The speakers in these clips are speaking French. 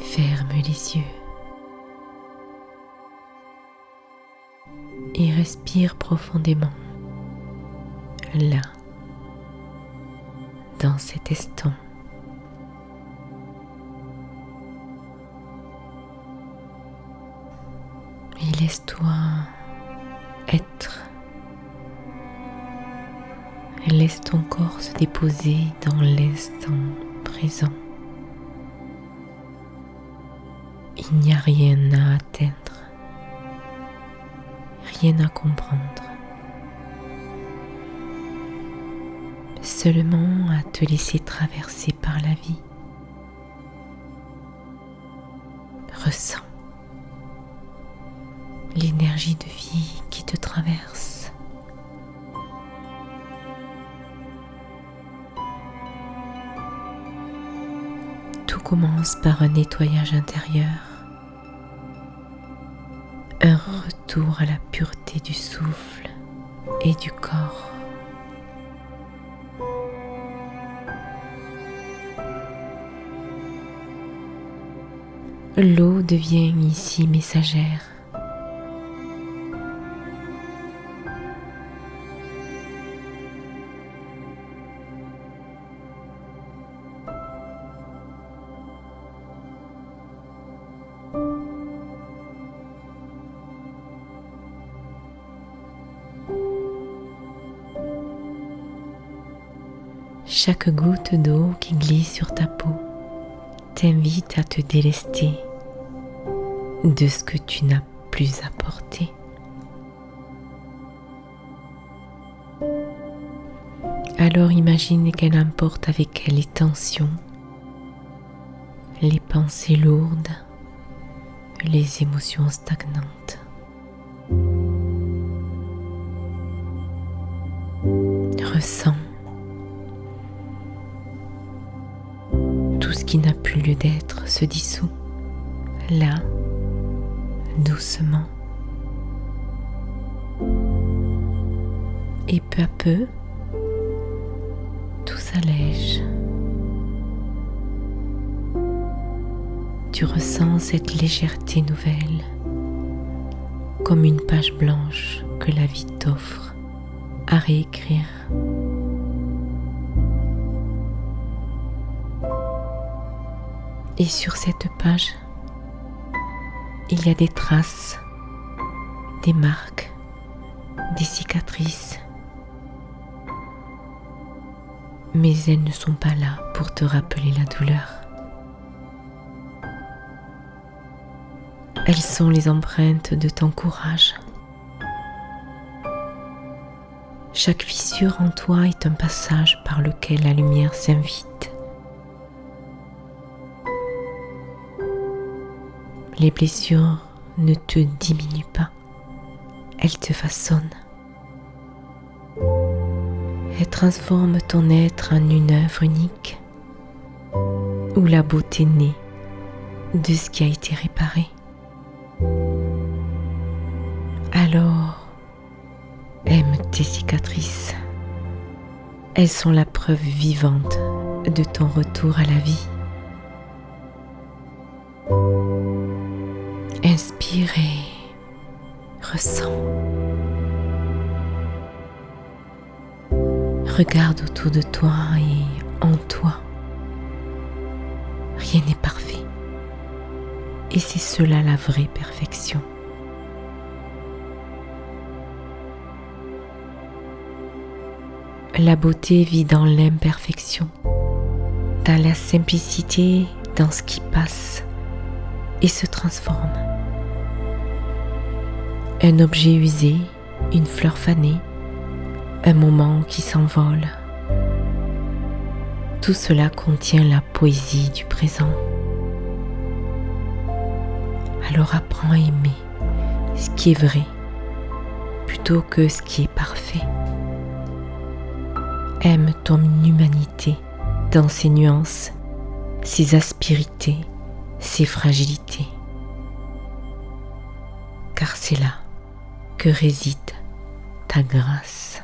Ferme les yeux et respire profondément là, dans cet instant. Et laisse-toi être. Laisse ton corps se déposer dans l'instant présent. Il n'y a rien à atteindre, rien à comprendre, seulement à te laisser traverser par la vie. Ressens l'énergie de vie qui te traverse. Tout commence par un nettoyage intérieur, un retour à la pureté du souffle et du corps. L'eau devient ici messagère. Chaque goutte d'eau qui glisse sur ta peau t'invite à te délester de ce que tu n'as plus à porter. Alors imagine qu'elle emporte avec elle les tensions, les pensées lourdes, les émotions stagnantes. Ressens tout ce qui n'a plus lieu d'être se dissout, là, doucement. Et peu à peu, tout s'allège. Tu ressens cette légèreté nouvelle, comme une page blanche que la vie t'offre à réécrire. Et sur cette page, il y a des traces, des marques, des cicatrices. Mais elles ne sont pas là pour te rappeler la douleur. Elles sont les empreintes de ton courage. Chaque fissure en toi est un passage par lequel la lumière s'invite. Les blessures ne te diminuent pas, elles te façonnent. Elles transforment ton être en une œuvre unique, où la beauté naît de ce qui a été réparé. Alors, aime tes cicatrices. Elles sont la preuve vivante de ton retour à la vie. Inspire et ressens. Regarde autour de toi et en toi. Rien n'est parfait. Et c'est cela la vraie perfection. La beauté vit dans l'imperfection, dans la simplicité, dans ce qui passe et se transforme. Un objet usé, une fleur fanée, un moment qui s'envole. Tout cela contient la poésie du présent. Alors apprends à aimer ce qui est vrai plutôt que ce qui est parfait. Aime ton humanité dans ses nuances, ses aspérités, ses fragilités. Car c'est là que réside ta grâce.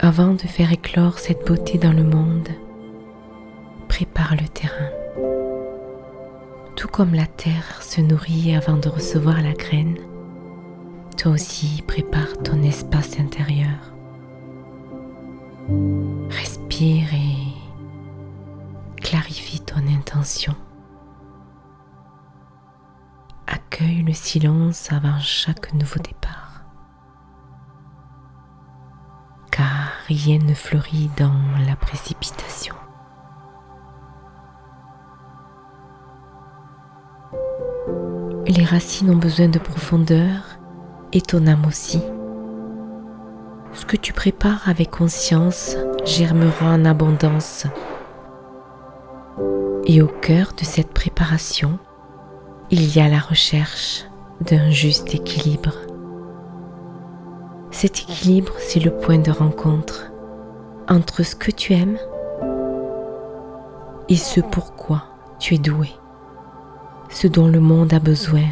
Avant de faire éclore cette beauté dans le monde, prépare le terrain. Tout comme la terre se nourrit avant de recevoir la graine, toi aussi prépare ton espace intérieur. Respire et clarifie ton intention. Accueille le silence avant chaque nouveau départ. Car rien ne fleurit dans la précipitation. Les racines ont besoin de profondeur et ton âme aussi. Ce que tu prépares avec conscience germera en abondance. Et au cœur de cette préparation, il y a la recherche d'un juste équilibre. Cet équilibre, c'est le point de rencontre entre ce que tu aimes et ce pourquoi tu es doué, ce dont le monde a besoin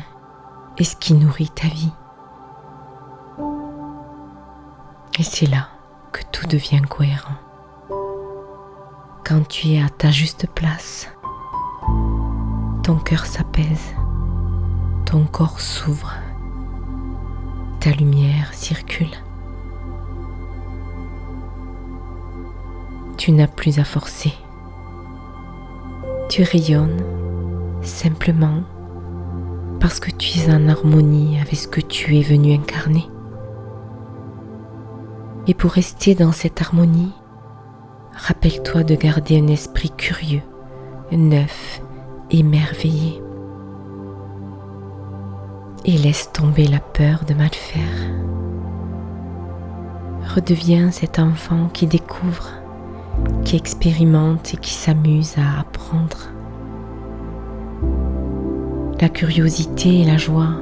et ce qui nourrit ta vie. Et c'est là que tout devient cohérent. Quand tu es à ta juste place, ton cœur s'apaise, ton corps s'ouvre, ta lumière circule. Tu n'as plus à forcer. Tu rayonnes simplement parce que tu es en harmonie avec ce que tu es venu incarner. Et pour rester dans cette harmonie, rappelle-toi de garder un esprit curieux, neuf, émerveillé. Et laisse tomber la peur de mal faire. Redeviens cet enfant qui découvre, qui expérimente et qui s'amuse à apprendre. La curiosité et la joie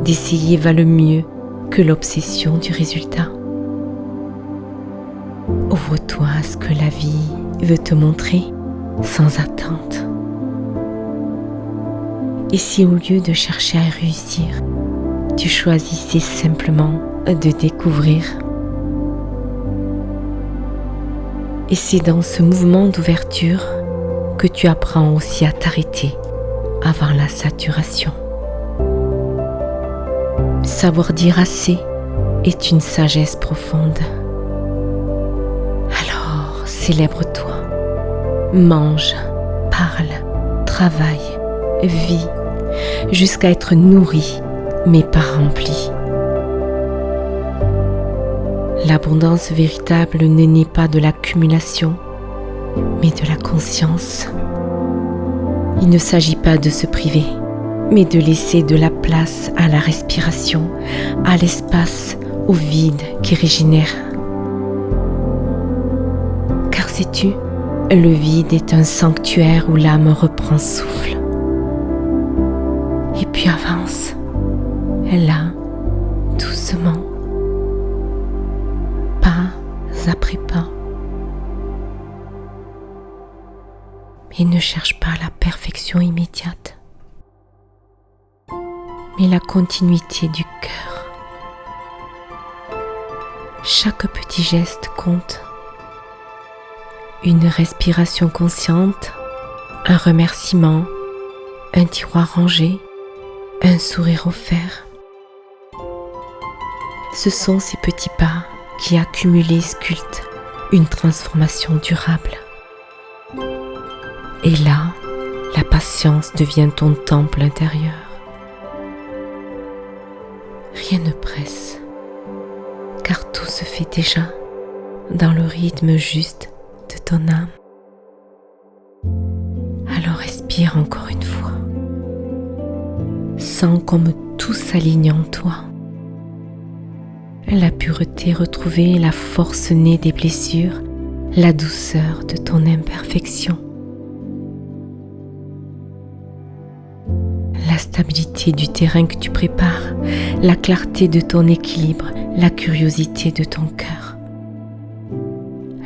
d'essayer valent mieux que l'obsession du résultat. Ouvre-toi à ce que la vie veut te montrer sans attente. Et si au lieu de chercher à réussir, tu choisissais simplement de découvrir? Et c'est dans ce mouvement d'ouverture que tu apprends aussi à t'arrêter avant la saturation. Savoir dire assez est une sagesse profonde. Alors, célèbre-toi, mange, parle, travaille, vis, jusqu'à être nourri, mais pas rempli. L'abondance véritable ne naît pas de l'accumulation, mais de la conscience. Il ne s'agit pas de se priver, mais de laisser de la place à la respiration, à l'espace, au vide qui régénère. Car sais-tu, le vide est un sanctuaire où l'âme reprend souffle. Et puis avance, là, doucement, pas après pas. Et ne cherche pas la perfection immédiate, mais la continuité du cœur. Chaque petit geste compte. Une respiration consciente, un remerciement, un tiroir rangé, un sourire offert. Ce sont ces petits pas qui accumulés sculptent une transformation durable. Et là, la patience devient ton temple intérieur. Rien ne presse, car tout se fait déjà dans le rythme juste de ton âme. Alors respire encore une fois. Sens comme tout s'aligne en toi. La pureté retrouvée, la force née des blessures, la douceur de ton imperfection. La stabilité du terrain que tu prépares, la clarté de ton équilibre, la curiosité de ton cœur.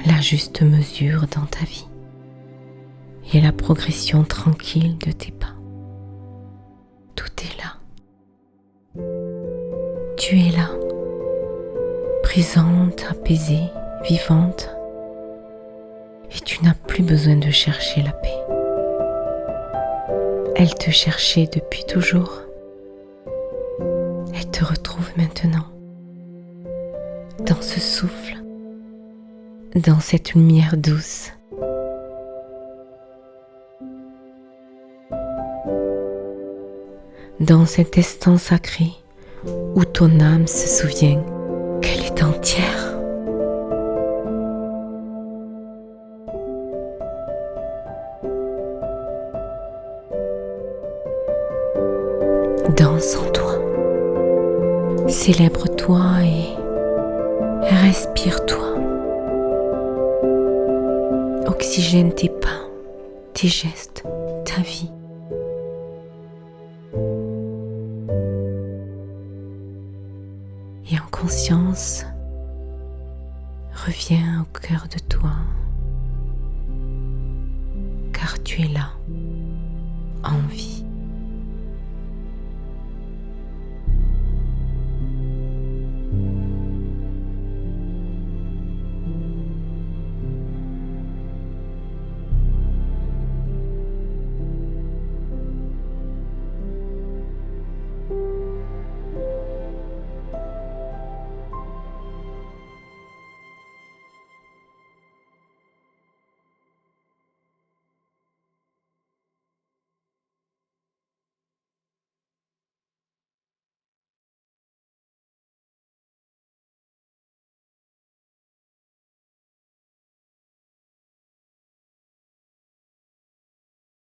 La juste mesure dans ta vie et la progression tranquille de tes pas. Tout est là. Tu es là, présente, apaisée, vivante et tu n'as plus besoin de chercher la paix. Elle te cherchait depuis toujours. Elle te retrouve maintenant, dans ce souffle, dans cette lumière douce. Dans cet instant sacré où ton âme se souvient qu'elle est entière. Danse en toi, célèbre-toi et respire-toi. Oxygène tes pas, tes gestes, ta vie. Et en conscience, reviens au cœur de toi, car tu es là, en vie.